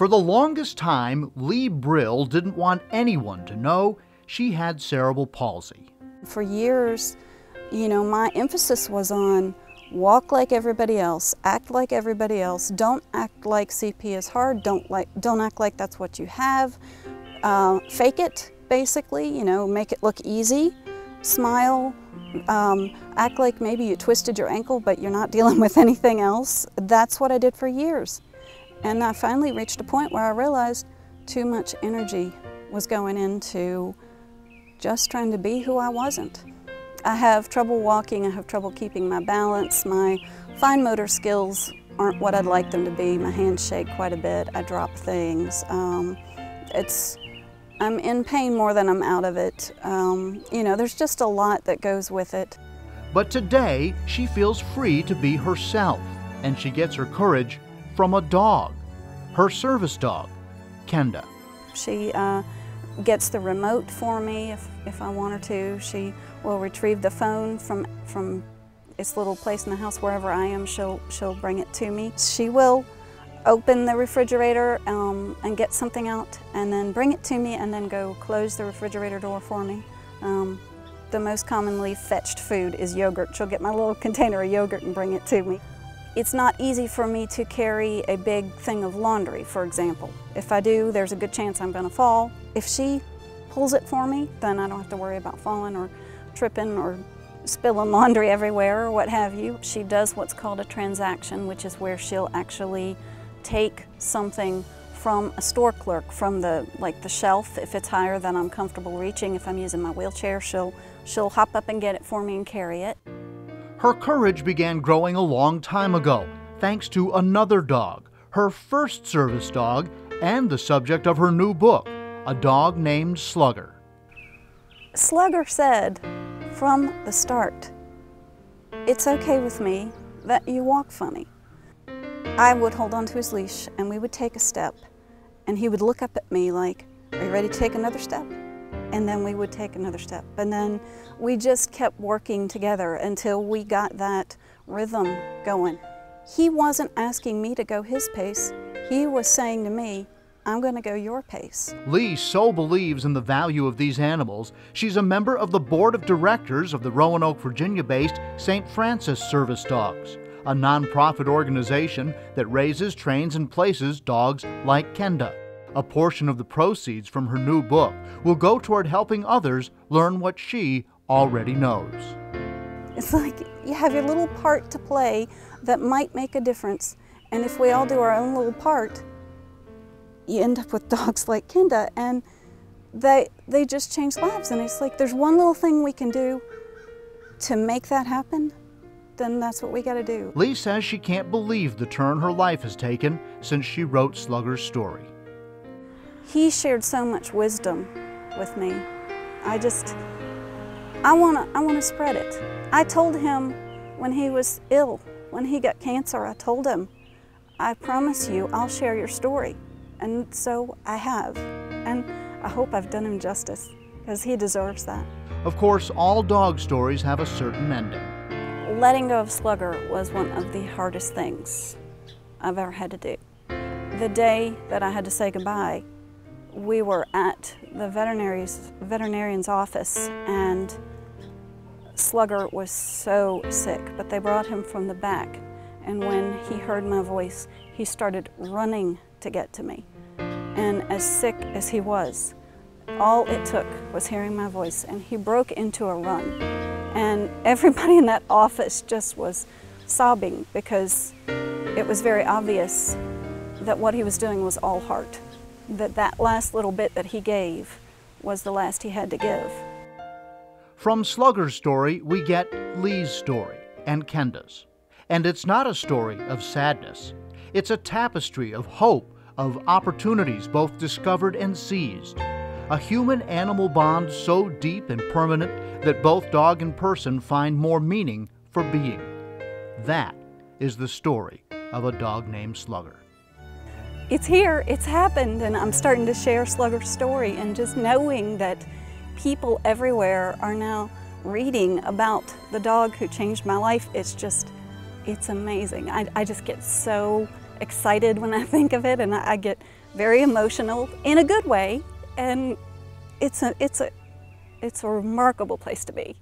For the longest time, Leigh Brill didn't want anyone to know she had cerebral palsy. For years, you know, my emphasis was on walk like everybody else, act like everybody else, don't act like CP is hard, don't act like that's what you have, fake it, basically, you know, make it look easy, smile, act like maybe you twisted your ankle but you're not dealing with anything else. That's what I did for years. And I finally reached a point where I realized too much energy was going into just trying to be who I wasn't. I have trouble walking, I have trouble keeping my balance, my fine motor skills aren't what I'd like them to be, my hands shake quite a bit, I drop things. I'm in pain more than I'm out of it. You know, there's just a lot that goes with it. But today, she feels free to be herself, and she gets her courage from a dog, her service dog, Kendie. She gets the remote for me if I want her to. She will retrieve the phone from its little place in the house. Wherever I am, she'll bring it to me. She will open the refrigerator and get something out and then bring it to me and then go close the refrigerator door for me. The most commonly fetched food is yogurt. She'll get my little container of yogurt and bring it to me. It's not easy for me to carry a big thing of laundry, for example. If I do, there's a good chance I'm going to fall. If she pulls it for me, then I don't have to worry about falling or tripping or spilling laundry everywhere or what have you. She does what's called a transaction, which is where she'll actually take something from a store clerk, from the shelf, if it's higher than I'm comfortable reaching. If I'm using my wheelchair, she'll hop up and get it for me and carry it. Her courage began growing a long time ago, thanks to another dog, her first service dog, and the subject of her new book, A Dog Named Slugger. Slugger said from the start, "It's okay with me that you walk funny." I would hold on to his leash and we would take a step and he would look up at me like, "Are you ready to take another step?" And then we would take another step. And then we just kept working together until we got that rhythm going. He wasn't asking me to go his pace. He was saying to me, "I'm going to go your pace." Leigh so believes in the value of these animals, she's a member of the board of directors of the Roanoke, Virginia-based St. Francis Service Dogs, a nonprofit organization that raises, trains, and places dogs like Kendie. A portion of the proceeds from her new book will go toward helping others learn what she already knows. It's like you have your little part to play that might make a difference, and if we all do our own little part, you end up with dogs like Kendie, and they just change lives. And it's like there's one little thing we can do to make that happen, then that's what we got to do. Leigh says she can't believe the turn her life has taken since she wrote Slugger's story. He shared so much wisdom with me. I want to spread it. I told him when he was ill, when he got cancer, I told him, "I promise you I'll share your story." And so I have. And I hope I've done him justice, because he deserves that. Of course, all dog stories have a certain ending. Letting go of Slugger was one of the hardest things I've ever had to do. The day that I had to say goodbye, we were at the veterinarian's office, and Slugger was so sick, but they brought him from the back. And when he heard my voice, he started running to get to me. And as sick as he was, all it took was hearing my voice, and he broke into a run. And everybody in that office just was sobbing, because it was very obvious that what he was doing was all heart. That last little bit that he gave was the last he had to give. From Slugger's story, we get Leigh's story and Kendie's. And it's not a story of sadness. It's a tapestry of hope, of opportunities both discovered and seized. A human-animal bond so deep and permanent that both dog and person find more meaning for being. That is the story of A Dog Named Slugger. It's here, it's happened, and I'm starting to share Slugger's story, and just knowing that people everywhere are now reading about the dog who changed my life, it's amazing. I just get so excited when I think of it, and I get very emotional in a good way, and it's a remarkable place to be.